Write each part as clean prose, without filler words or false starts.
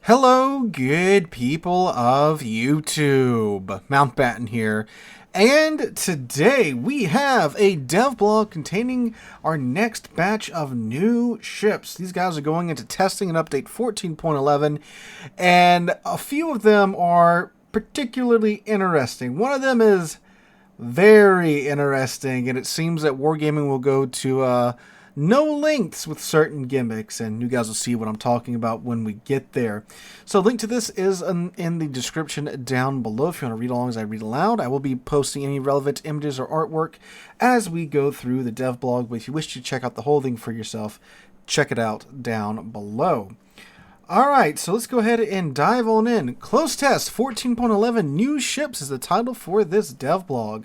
Hello, good people of YouTube. Mountbatten here. And today we have a dev blog containing our next batch of new ships. These guys are going into testing and update 14.11, and a few of them are particularly interesting. One of them is very interesting, and it seems that Wargaming will go to no lengths with certain gimmicks, and you guys will see what I'm talking about when we get there. So link to this is in the description down below if you want to read along as I read aloud. I will be posting any relevant images or artwork as we go through the dev blog, but if you wish to check out the whole thing for yourself, check it out down below. Alright, so let's go ahead and dive on in. Close Test 14.11 New Ships is the title for this dev blog.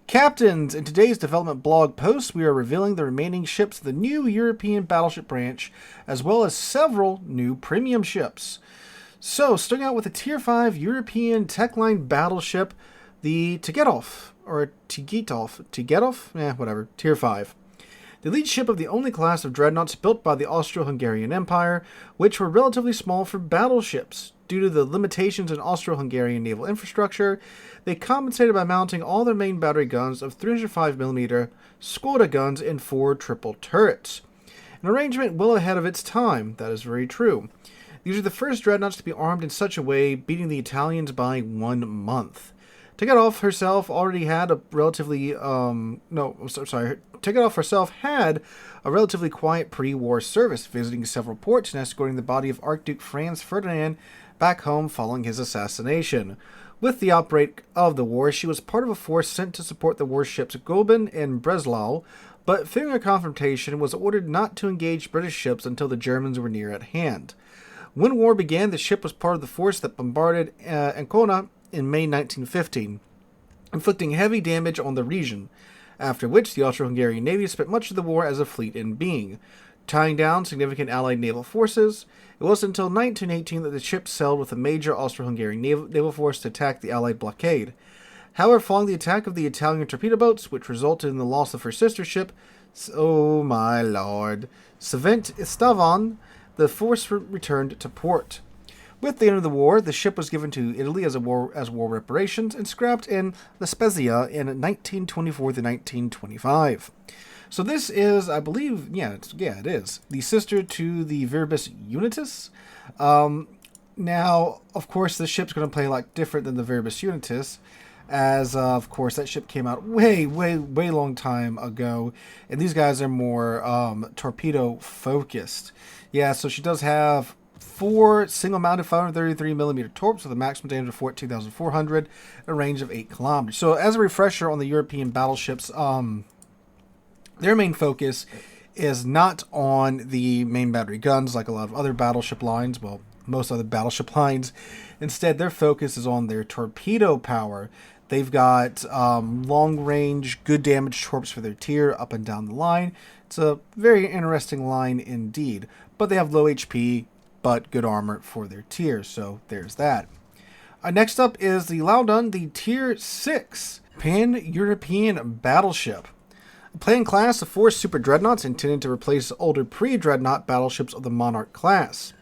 Captains, in today's development blog post, we are revealing the remaining ships of the new European battleship branch, as well as several new premium ships. So, starting out with a Tier 5 European Techline battleship, the Tegetov, or Tegetov? Whatever, Tier 5. The lead ship of the only class of dreadnoughts built by the Austro-Hungarian Empire, which were relatively small for battleships. Due to the limitations in Austro-Hungarian naval infrastructure, they compensated by mounting all their main battery guns of 305mm Skoda guns in 4 triple turrets. An arrangement well ahead of its time, that is very true. These are the first dreadnoughts to be armed in such a way, beating the Italians by 1 month. Tegetov herself already had a relatively, Tegetov herself had a relatively quiet pre-war service, visiting several ports and escorting the body of Archduke Franz Ferdinand back home following his assassination. With the outbreak of the war, she was part of a force sent to support the warships Goeben and Breslau, but fearing a confrontation, was ordered not to engage British ships until the Germans were near at hand. When war began, the ship was part of the force that bombarded Ancona in May 1915, inflicting heavy damage on the region, after which the Austro-Hungarian Navy spent much of the war as a fleet in being, tying down significant Allied naval forces. It wasn't until 1918 that the ship sailed with a major Austro-Hungarian naval force to attack the Allied blockade. However, following the attack of the Italian torpedo boats, which resulted in the loss of her sister ship, oh my lord, Stavon, the force returned to port. With the end of the war, the ship was given to Italy as war reparations and scrapped in La Spezia in 1924 to 1925. So this is, I believe, it is the sister to the Viribus Unitus. Now, of course, this ship's going to play a lot different than the Viribus Unitus, as of course that ship came out way long time ago, and these guys are more torpedo focused. Yeah, so she does have 4 single-mounted 533mm torps with a maximum damage of 14,400, a range of 8 kilometers. So as a refresher on the European battleships, their main focus is not on the main battery guns like a lot of other battleship lines, well, most other battleship lines. Instead, their focus is on their torpedo power. They've got long-range, good damage torps for their tier up and down the line. It's a very interesting line indeed, but they have low HP, but good armor for their tier, so there's that. Next up is the Laudon, the Tier 6 Pan-European battleship. A planned class of 4 super dreadnoughts intended to replace older pre-dreadnought battleships of the Monarch class.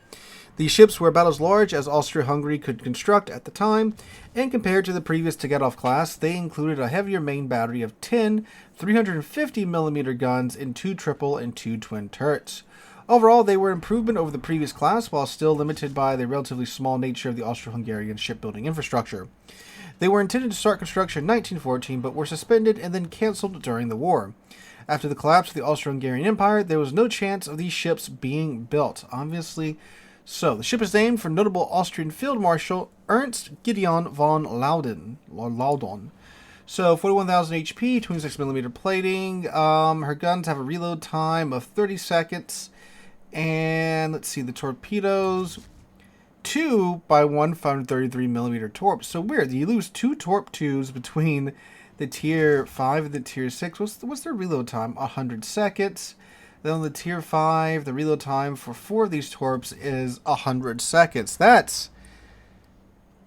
These ships were about as large as Austria-Hungary could construct at the time, and compared to the previous Tegetov class, they included a heavier main battery of 10 350mm guns in 2 triple and 2 twin turrets. Overall, they were an improvement over the previous class, while still limited by the relatively small nature of the Austro-Hungarian shipbuilding infrastructure. They were intended to start construction in 1914, but were suspended and then cancelled during the war. After the collapse of the Austro-Hungarian Empire, there was no chance of these ships being built, obviously. So, the ship is named for notable Austrian Field Marshal Ernst Gideon von Laudon. So, 41,000 HP, 26mm plating. Her guns have a reload time of 30 seconds. And let's see, the torpedoes, 2 by 1 533mm torp. So weird, you lose 2 torp 2s between the Tier 5 and the Tier 6. What's their reload time? 100 seconds. Then on the Tier 5, the reload time for 4 of these torps is 100 seconds. That's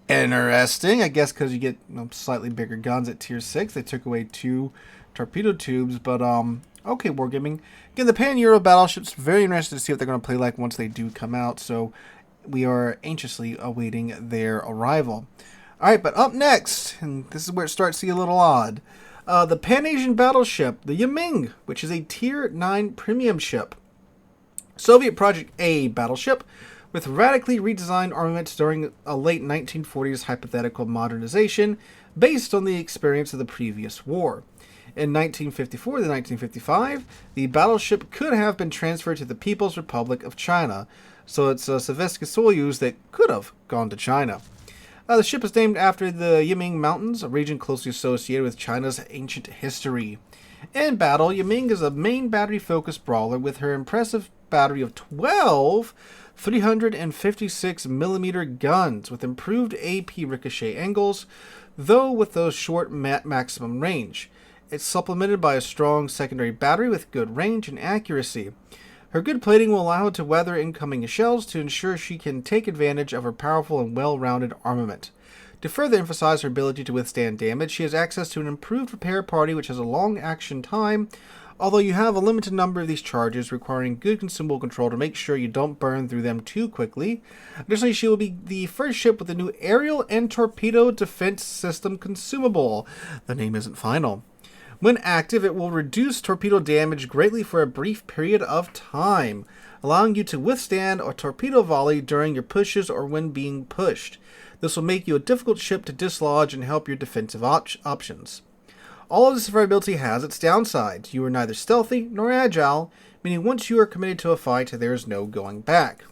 interesting, I guess, because you get slightly bigger guns at Tier 6. They took away 2 torpedo tubes, but okay, Wargaming. Again, the Pan-Euro battleships, very interested to see what they're going to play like once they do come out. So we are anxiously awaiting their arrival. All right, but up next, and this is where it starts to get a little odd, the Pan-Asian battleship, the Yimeng, which is a Tier 9 premium ship. Soviet Project A battleship with radically redesigned armaments during a late 1940s hypothetical modernization based on the experience of the previous war. In 1954 to 1955, the battleship could have been transferred to the People's Republic of China, so it's a Sovietsky Soyuz that could have gone to China. The ship is named after the Yimeng Mountains, a region closely associated with China's ancient history. In battle, Yimeng is a main battery-focused brawler with her impressive battery of 12 356mm guns with improved AP ricochet angles, though with those short maximum range. It's supplemented by a strong secondary battery with good range and accuracy. Her good plating will allow her to weather incoming shells to ensure she can take advantage of her powerful and well-rounded armament. To further emphasize her ability to withstand damage, she has access to an improved repair party which has a long action time, although you have a limited number of these charges requiring good consumable control to make sure you don't burn through them too quickly. Additionally, she will be the first ship with a new aerial and torpedo defense system consumable. The name isn't final. When active, it will reduce torpedo damage greatly for a brief period of time, allowing you to withstand a torpedo volley during your pushes or when being pushed. This will make you a difficult ship to dislodge and help your defensive options. All of this survivability has its downsides. You are neither stealthy nor agile, meaning once you are committed to a fight, there is no going back.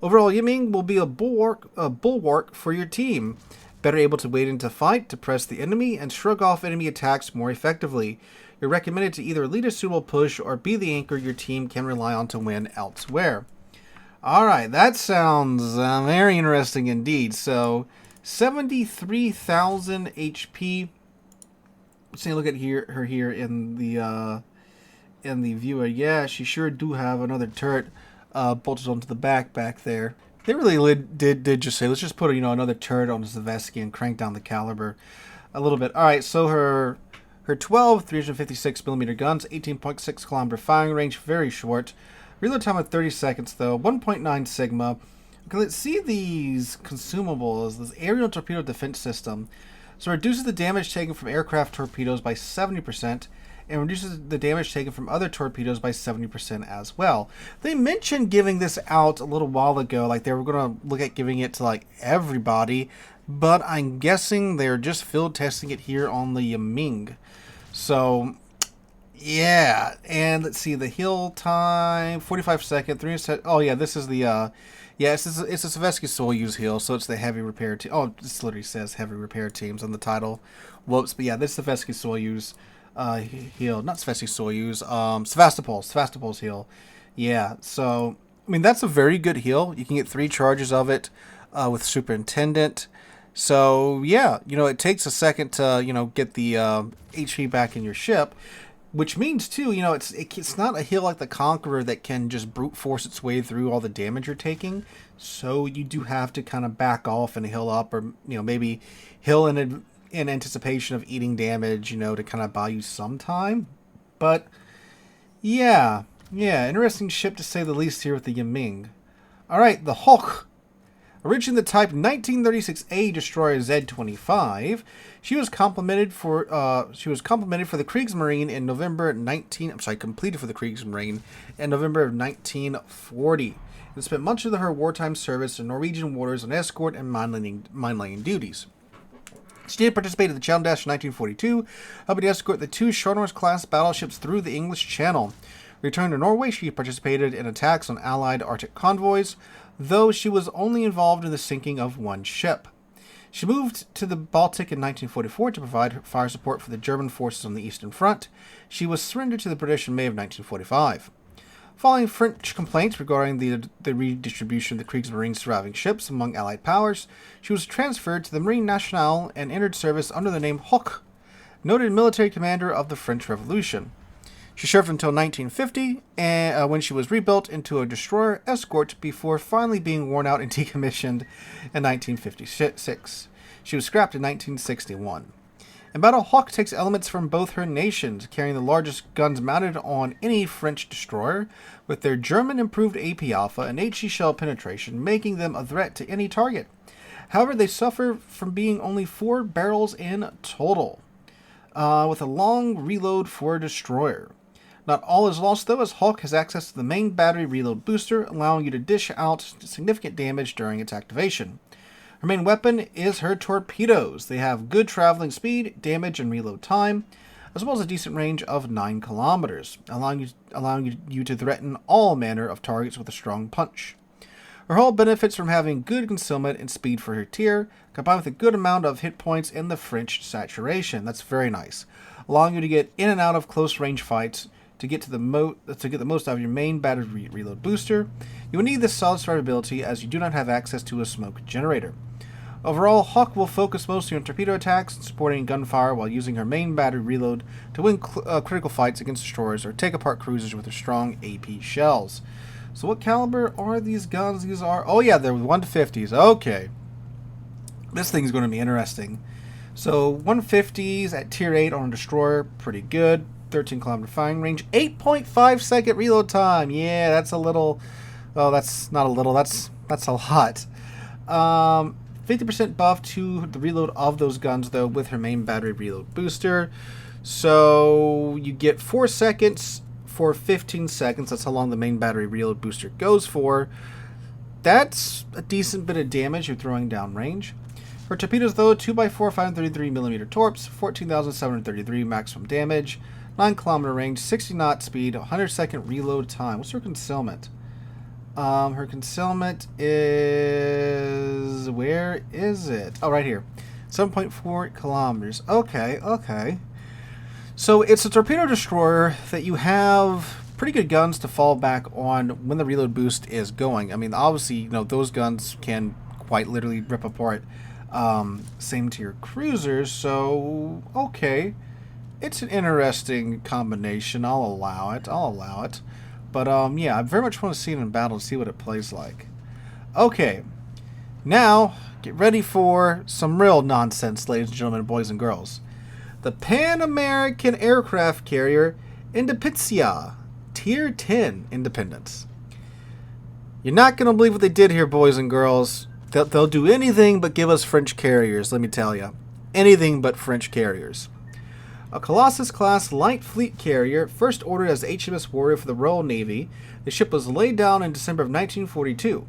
Overall, Yimeng will be a bulwark for your team, better able to wade into fight, to press the enemy, and shrug off enemy attacks more effectively. You're recommended to either lead a suitable push or be the anchor your team can rely on to win elsewhere. Alright, that sounds very interesting indeed. So, 73,000 HP. Let's take a look at her here in the viewer. Yeah, she sure do have another turret bolted onto the back there. They really did just say, let's just put another turret on the Zavesky and crank down the caliber a little bit. All right, so her 12 356mm guns, 18.6 kilometer firing range, very short. Reload time of 30 seconds though, 1.9 sigma. Okay, let's see these consumables. This aerial torpedo defense system. So it reduces the damage taken from aircraft torpedoes by 70%. And reduces the damage taken from other torpedoes by 70% as well. They mentioned giving this out a little while ago, like they were going to look at giving it to like everybody, but I'm guessing they're just field testing it here on the Yimeng. So, yeah, and let's see, the heal time, 45 seconds, 3 set. Oh yeah, this is the, yeah, it's a Sovietsky Soyuz heal, so it's the heavy repair team. Oh, this literally says heavy repair teams on the title. Whoops, but yeah, this is the Sovietsky Soyuz heal, not Sovietsky Soyuz, Sevastopol's heal. Yeah, so, I mean, that's a very good heal. You can get 3 charges of it with Superintendent. So, yeah, it takes a second to, get the HP back in your ship, which means, too, it's not a heal like the Conqueror that can just brute force its way through all the damage you're taking. So, you do have to kind of back off and heal up, or, maybe heal in anticipation of eating damage, to kind of buy you some time. But, yeah, interesting ship to say the least here with the Yimeng. Alright, the Hoche. Originally the type 1936A destroyer Z-25, she was complemented for the Kriegsmarine in completed for the Kriegsmarine in November of 1940. And spent much of her wartime service in Norwegian waters on escort and mine-laying duties. She did participate in the Channel Dash in 1942, helping to escort the 2 Châteaurenault-class battleships through the English Channel. Returned to Norway, she participated in attacks on Allied Arctic convoys, though she was only involved in the sinking of 1 ship. She moved to the Baltic in 1944 to provide fire support for the German forces on the Eastern Front. She was surrendered to the British in May of 1945. Following French complaints regarding the redistribution of the Kriegsmarine's surviving ships among Allied powers, she was transferred to the Marine Nationale and entered service under the name Hoche, noted military commander of the French Revolution. She served until 1950, when she was rebuilt into a destroyer escort before finally being worn out and decommissioned in 1956. She was scrapped in 1961. In battle, Hawke takes elements from both her nations, carrying the largest guns mounted on any French destroyer, with their German improved AP Alpha and HE shell penetration, making them a threat to any target. However, they suffer from being only 4 barrels in total, with a long reload for a destroyer. Not all is lost, though, as Hawke has access to the main battery reload booster, allowing you to dish out significant damage during its activation. Her main weapon is her torpedoes. They have good traveling speed, damage, and reload time, as well as a decent range of 9 kilometers, allowing you to threaten all manner of targets with a strong punch. Her hull benefits from having good concealment and speed for her tier, combined with a good amount of hit points in the French saturation. That's very nice, allowing you to get in and out of close range fights. To get the most out of your main battery reload booster, you will need this solid survivability as you do not have access to a smoke generator. Overall, Hawke will focus mostly on torpedo attacks and supporting gunfire while using her main battery reload to win critical fights against destroyers or take apart cruisers with her strong AP shells. So what caliber are these guns? These are... Oh yeah, they're 150s. Okay. This thing's going to be interesting. So 150s at tier 8 on a destroyer, pretty good. 13 kilometer firing range, 8.5 second reload time. Yeah, that's a little. Oh, that's not a little. That's a lot. 50% buff to the reload of those guns, though, with her main battery reload booster. So you get 4 seconds for 15 seconds. That's how long the main battery reload booster goes for. That's a decent bit of damage you're throwing down range. Her torpedoes, though, 2x4 533mm torps, 14,733 maximum damage. 9 kilometer range, 60 knot speed, 100 second reload time. What's her concealment? Her concealment is... Where is it? Oh, right here. 7.4 kilometers. Okay. So it's a torpedo destroyer that you have pretty good guns to fall back on when the reload boost is going. I mean, obviously, those guns can quite literally rip apart same tier cruisers. So, okay. It's an interesting combination. I'll allow it. But, yeah, I very much want to see it in battle to see what it plays like. Okay. Now, get ready for some real nonsense, ladies and gentlemen, boys and girls. The Pan-American aircraft carrier Independencia, Tier 10 Independence. You're not going to believe what they did here, boys and girls. They'll do anything but give us French carriers, let me tell you. Anything but French carriers. A Colossus-class light fleet carrier, first ordered as HMS Warrior for the Royal Navy, the ship was laid down in December of 1942.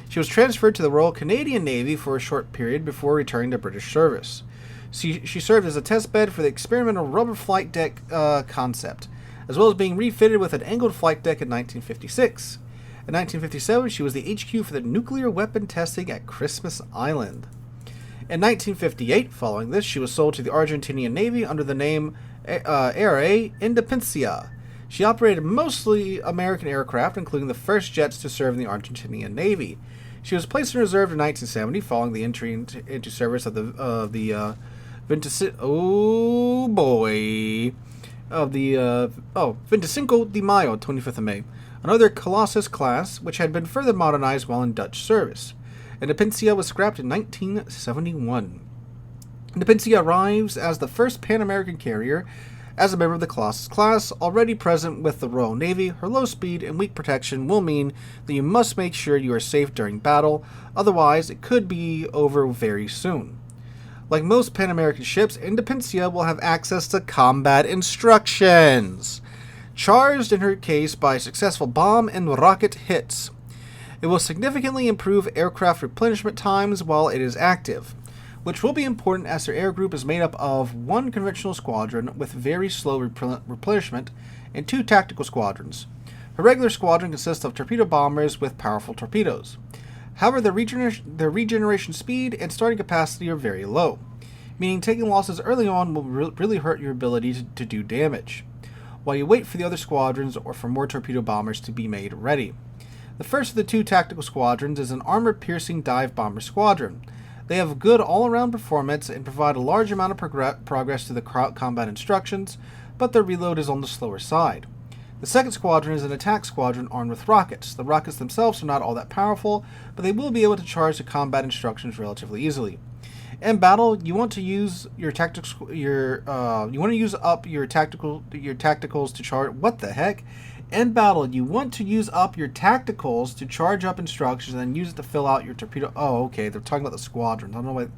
She was transferred to the Royal Canadian Navy for a short period before returning to British service. She served as a test bed for the experimental rubber flight deck concept, as well as being refitted with an angled flight deck in 1956. In 1957, she was the HQ for the nuclear weapon testing at Christmas Island. In 1958, following this, she was sold to the Argentinian Navy under the name Era Independencia. She operated mostly American aircraft, including the first jets to serve in the Argentinian Navy. She was placed in reserve in 1970, following the entry into service of the 25 de Mayo, 25th of May, another Colossus class, which had been further modernized while in Dutch service. Independencia was scrapped in 1971. Independencia arrives as the first Pan-American carrier as a member of the Colossus class, already present with the Royal Navy. Her low speed and weak protection will mean that you must make sure you are safe during battle, otherwise it could be over very soon. Like most Pan-American ships, Independencia will have access to combat instructions, charged in her case by successful bomb and rocket hits. It will significantly improve aircraft replenishment times while it is active, which will be important as their air group is made up of one conventional squadron with very slow replenishment and 2 tactical squadrons. Her regular squadron consists of torpedo bombers with powerful torpedoes. However, their regeneration speed and starting capacity are very low, meaning taking losses early on will really hurt your ability to do damage, while you wait for the other squadrons or for more torpedo bombers to be made ready. The first of the 2 tactical squadrons is an armor-piercing dive bomber squadron. They have good all-around performance and provide a large amount of progress to the combat instructions, but their reload is on the slower side. The second squadron is an attack squadron armed with rockets. The rockets themselves are not all that powerful, but they will be able to charge the combat instructions relatively easily. In battle, you want to use your tactical you want to use up your tacticals to charge. What the heck? In battle, you want to use up your tacticals to charge up instructions and then use it to fill out your torpedo. Oh, okay. They're talking about the squadrons. I don't know what.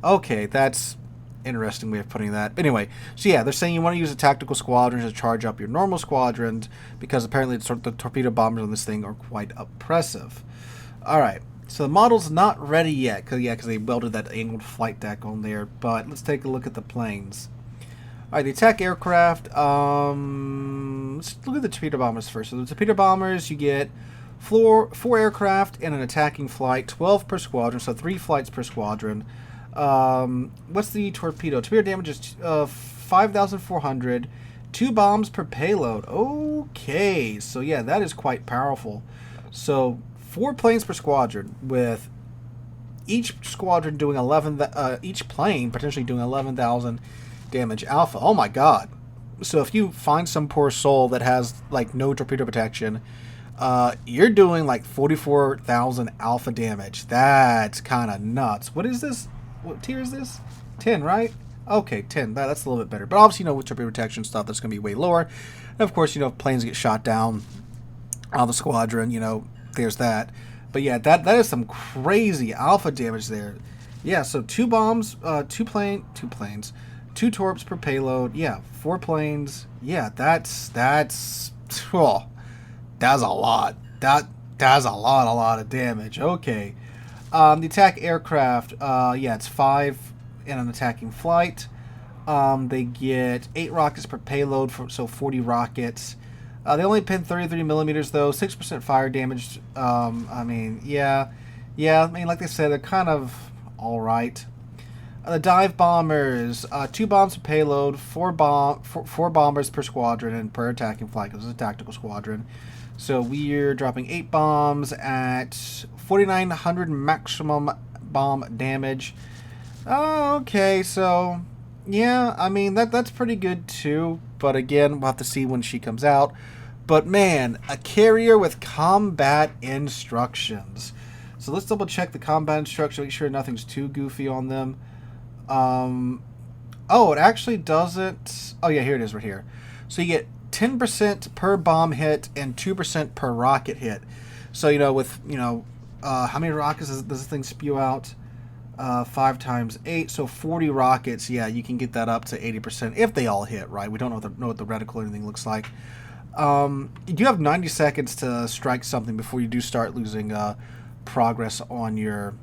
Okay, that's interesting way of putting that. But anyway, so yeah, they're saying you want to use the tactical squadrons to charge up your normal squadrons because apparently the torpedo bombers on this thing are quite oppressive. All right. So the model's not ready yet, because they welded that angled flight deck on there. But let's take a look at the planes. All right, the attack aircraft. Let's look at the torpedo bombers first. So the torpedo bombers, you get four aircraft and an attacking flight, 12 per squadron, so 3 flights per squadron. What's the torpedo? Torpedo damage is 5,400. 2 bombs per payload. Okay, so yeah, that is quite powerful. So 4 planes per squadron, with each squadron doing each plane potentially doing 11,000 damage alpha. Oh my god! So if you find some poor soul that has like no torpedo protection, you're doing like 44,000 alpha damage. That's kind of nuts. What is this? What tier is this? 10, right? Okay, 10. That's a little bit better. But obviously, with torpedo protection stuff, that's going to be way lower. And of course, if planes get shot down on the squadron, there's that. But yeah, that is some crazy alpha damage there. Yeah, so 2 bombs, 2 planes, 2 torps per payload. Yeah, 4 planes. Yeah, that's a lot. That's a lot of damage. Okay. The attack aircraft, yeah, it's 5 in an attacking flight. They get 8 rockets per payload, so 40 rockets. They only pin 33 millimeters though, 6% fire damage. I mean, yeah. I mean, like they said, they're kind of all right. The dive bombers, 2 bombs per payload, 4 bombers per squadron and per attacking flight, because it's a tactical squadron. So we're dropping 8 bombs at 4,900 maximum bomb damage. Okay, so yeah, I mean that's pretty good too. But again, we'll have to see when she comes out. But man, a carrier with combat instructions. So let's double check the combat instructions, make sure nothing's too goofy on them. Oh, it actually doesn't. Oh yeah, here it is right here. So you get 10% per bomb hit and 2% per rocket hit. So with how many rockets does this thing spew out? 5 times 8, so 40 rockets. Yeah, you can get that up to 80% if they all hit. Right? We don't know what the reticle or anything looks like. You do have 90 seconds to strike something before you do start losing progress on your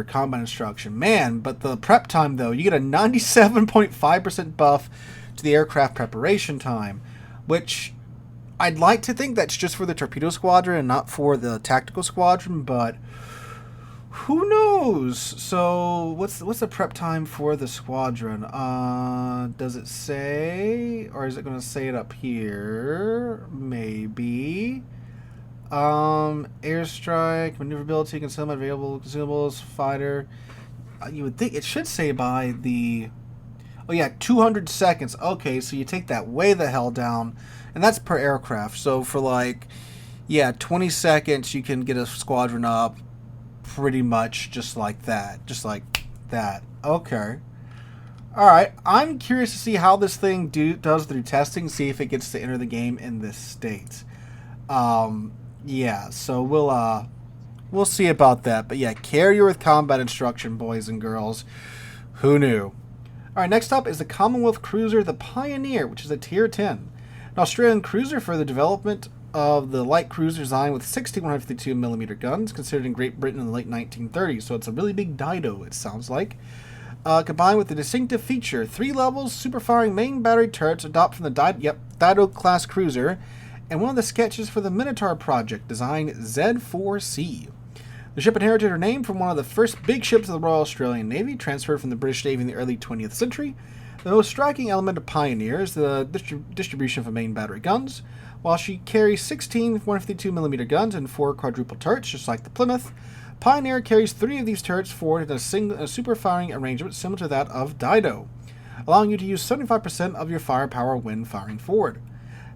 combat instruction. Man, but the prep time though, you get a 97.5% buff to the aircraft preparation time, which I'd like to think that's just for the torpedo squadron and not for the tactical squadron, but who knows? So what's the prep time for the squadron? Does it say, or is it going to say it up here? Maybe. Airstrike, maneuverability, concealment, available consumables, fighter. You would think it should say by the. Oh yeah, 200 seconds. Okay, so you take that way the hell down, and that's per aircraft. So for 20 seconds, you can get a squadron up. Pretty much just like that. Okay. Alright, I'm curious to see how this thing does through testing, see if it gets to enter the game in this state. Yeah, so we'll see about that. But yeah, carrier with combat instruction, boys and girls. Who knew? Alright, next up is the Commonwealth cruiser, the Pioneer, which is a Tier 10. An Australian cruiser for the development of the light cruiser design with 1,652mm guns, considered in Great Britain in the late 1930s. So it's a really big Dido, it sounds like. Combined with the distinctive feature, 3 levels, super-firing main battery turrets adopt from the Dido-class cruiser, and one of the sketches for the Minotaur project, designed Z4C. The ship inherited her name from one of the first big ships of the Royal Australian Navy, transferred from the British Navy in the early 20th century. The most striking element of Pioneer is the distribution of main battery guns. While she carries 16 152mm guns and 4 quadruple turrets, just like the Plymouth, Pioneer carries 3 of these turrets forward in a super firing arrangement similar to that of Dido, allowing you to use 75% of your firepower when firing forward.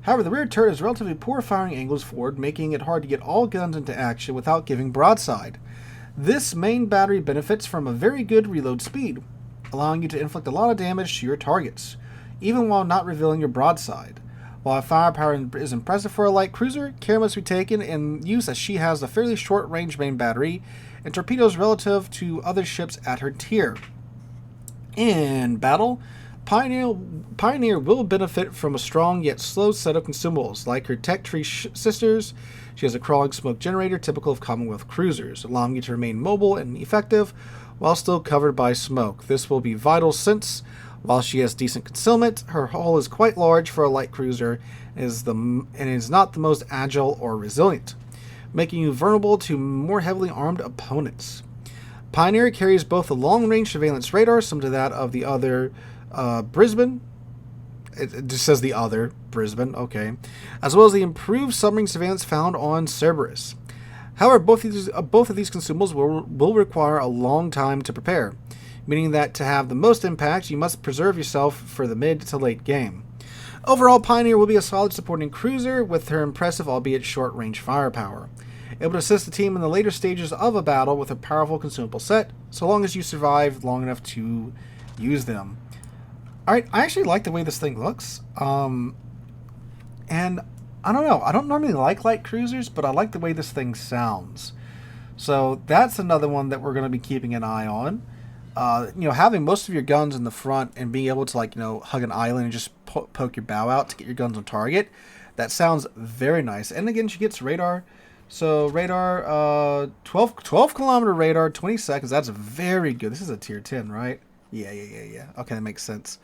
However, the rear turret has relatively poor firing angles forward, making it hard to get all guns into action without giving broadside. This main battery benefits from a very good reload speed, allowing you to inflict a lot of damage to your targets, even while not revealing your broadside. While firepower is impressive for a light cruiser, care must be taken in use as she has a fairly short-range main battery and torpedoes relative to other ships at her tier. In battle, Pioneer will benefit from a strong yet slow set of consumables. Like her tech tree sisters, she has a crawling smoke generator typical of Commonwealth cruisers, allowing you to remain mobile and effective while still covered by smoke. This will be vital since, while she has decent concealment, her hull is quite large for a light cruiser and is not the most agile or resilient, making you vulnerable to more heavily armed opponents. Pioneer carries both a long-range surveillance radar, similar to that of the other Brisbane. It just says the other Brisbane, okay, as well as the improved submarine surveillance found on Cerberus. However, both of these consumables will require a long time to prepare, meaning that to have the most impact, you must preserve yourself for the mid to late game. Overall, Pioneer will be a solid supporting cruiser with her impressive, albeit short-range firepower, able to assist the team in the later stages of a battle with a powerful consumable set, so long as you survive long enough to use them. Alright, I actually like the way this thing looks. And I don't know, I don't normally like light cruisers, but I like the way this thing sounds. So that's another one that we're going to be keeping an eye on. Having most of your guns in the front and being able to hug an island and just poke your bow out to get your guns on target, that sounds very nice. And again, she gets radar. So radar, 12 kilometer radar, 20 seconds. That's very good. This is a tier 10, right? Yeah. Okay, that makes sense.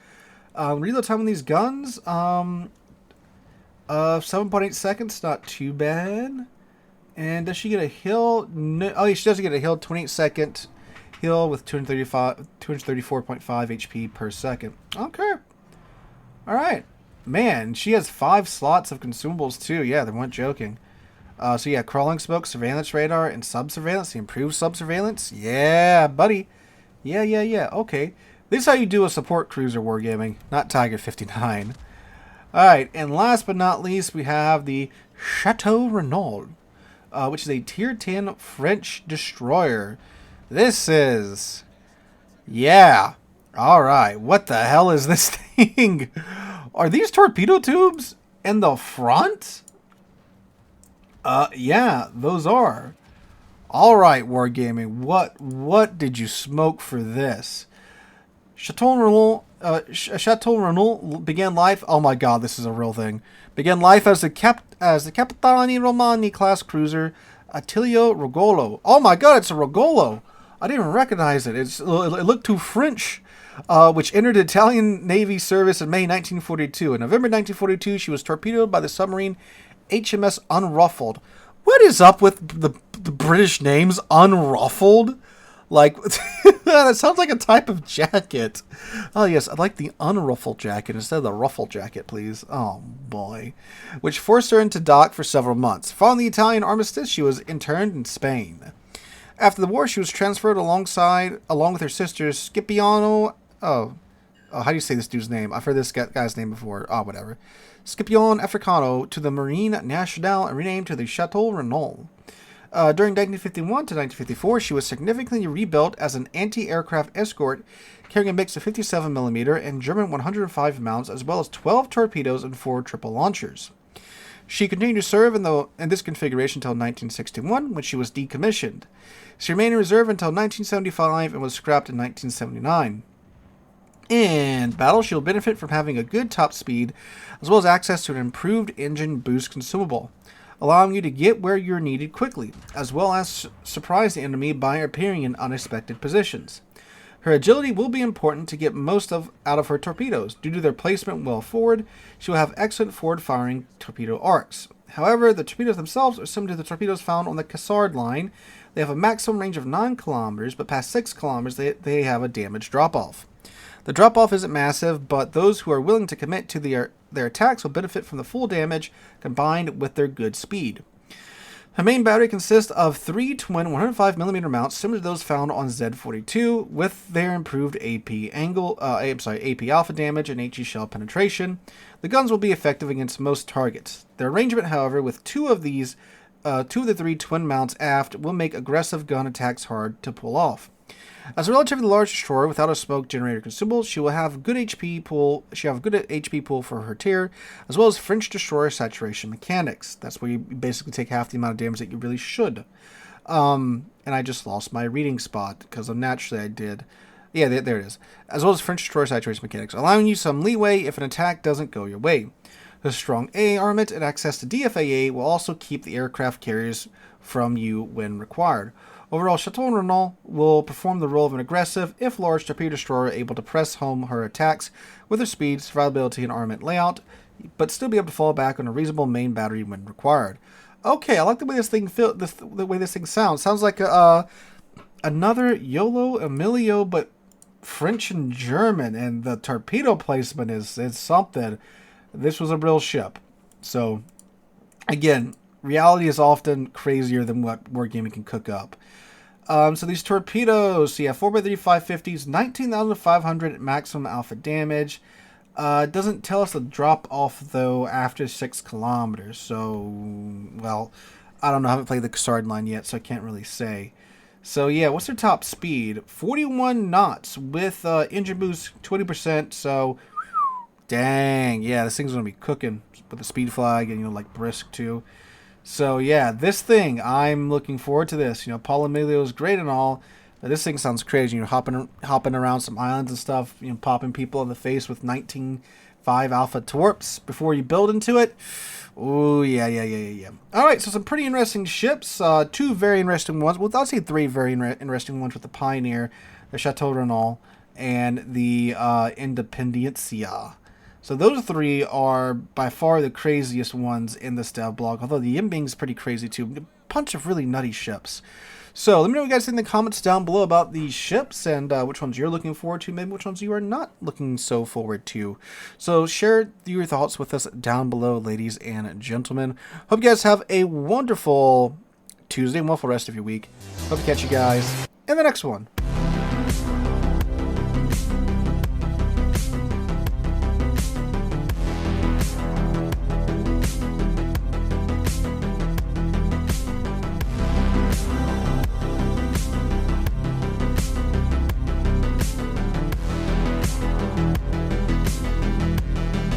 Reload time on these guns, 7.8 seconds, not too bad. And does she get a heal? No, oh, she doesn't get a heal. 28 second heal with 234.5 HP per second. Okay. All right. Man, she has 5 slots of consumables too. Yeah, they weren't joking. So yeah, crawling smoke, surveillance radar, and sub-surveillance. The improved sub-surveillance. Yeah, buddy. Yeah. Okay. This is how you do a support cruiser wargaming, not Tiger 59. Alright, and last but not least, we have the Châteaurenault, which is a tier 10 French destroyer. This is... yeah. Alright, what the hell is this thing? Are these torpedo tubes in the front? Yeah, those are. Alright, Wargaming, what did you smoke for this? Châteaurenault began life... oh my god, this is a real thing. Began life as the Capitani Romani class cruiser Attilio Rogolo. Oh my god, it's a Rogolo! I didn't even recognize it. It looked too French. Which entered Italian Navy service in May 1942. In November 1942, she was torpedoed by the submarine HMS Unruffled. What is up with the British names? Unruffled? Like, that sounds like a type of jacket. Oh, yes, I'd like the unruffled jacket instead of the ruffled jacket, please. Oh, boy. Which forced her into dock for several months. Following the Italian armistice, she was interned in Spain. After the war, she was transferred along with her sisters Scipiano... how do you say this dude's name? I've heard this guy's name before. Oh, whatever. Scipione Africano to the Marine Nationale and renamed to the Châteaurenault. During 1951 to 1954, she was significantly rebuilt as an anti-aircraft escort, carrying a mix of 57mm and German 105 mounts, as well as 12 torpedoes and 4 triple launchers. She continued to serve in this configuration until 1961, when she was decommissioned. She remained in reserve until 1975 and was scrapped in 1979. In battle, she will benefit from having a good top speed, as well as access to an improved engine boost consumable, allowing you to get where you're needed quickly, as well as surprise the enemy by appearing in unexpected positions. Her agility will be important to get most out of her torpedoes. Due to their placement well forward, she will have excellent forward-firing torpedo arcs. However, the torpedoes themselves are similar to the torpedoes found on the Cassard line. They have a maximum range of 9 kilometers, but past 6 kilometers they have a damage drop-off. The drop-off isn't massive, but those who are willing to commit to their attacks will benefit from the full damage combined with their good speed. Her main battery consists of 3 twin 105mm mounts similar to those found on Z42 with their improved AP alpha damage and HE shell penetration. The guns will be effective against most targets. Their arrangement, however, with 2 of these two of the three twin mounts aft will make aggressive gun attacks hard to pull off. As a relatively large destroyer without a smoke generator consumable, she will have good HP pool. She have good HP pool for her tier, as well as French destroyer saturation mechanics. That's where you basically take half the amount of damage that you really should. And I just lost my reading spot because naturally I did. Yeah, there it is. As well as French destroyer saturation mechanics, allowing you some leeway if an attack doesn't go your way. The strong A armament and access to DFAA will also keep the aircraft carriers from you when required. Overall, Châteaurenault will perform the role of an aggressive, if large, torpedo destroyer able to press home her attacks with her speed, survivability, and armament layout, but still be able to fall back on a reasonable main battery when required. Okay, I like the way this thing the way this thing sounds. Sounds like another YOLO Emilio, but French and German, and the torpedo placement is something. This was a real ship. So, again, reality is often crazier than what wargaming can cook up. So these torpedoes, so yeah, 4x3 550s, 19,500 maximum alpha damage. It doesn't tell us the drop off though after 6 kilometers. So, well, I don't know. I haven't played the Cassard line yet, so I can't really say. So yeah, what's their top speed? 41 knots with engine boost 20%. So, dang, yeah, this thing's gonna be cooking with the speed flag and like brisk too. So yeah, this thing, I'm looking forward to this. Paul Emilio is great and all, but this thing sounds crazy. Hopping around some islands and stuff, popping people in the face with 19.5 alpha torps before you build into it. Oh yeah. All right, so some pretty interesting ships. 2 very interesting ones. Well, I'll say 3 very interesting ones with the Pioneer, the Châteaurenault, and the Independencia. So those 3 are by far the craziest ones in the Stev blog, although the Yimeng is pretty crazy too. A bunch of really nutty ships. So let me know what you guys think in the comments down below about these ships and which ones you're looking forward to, maybe which ones you are not looking so forward to. So share your thoughts with us down below, ladies and gentlemen. Hope you guys have a wonderful Tuesday and wonderful rest of your week. Hope to catch you guys in the next one.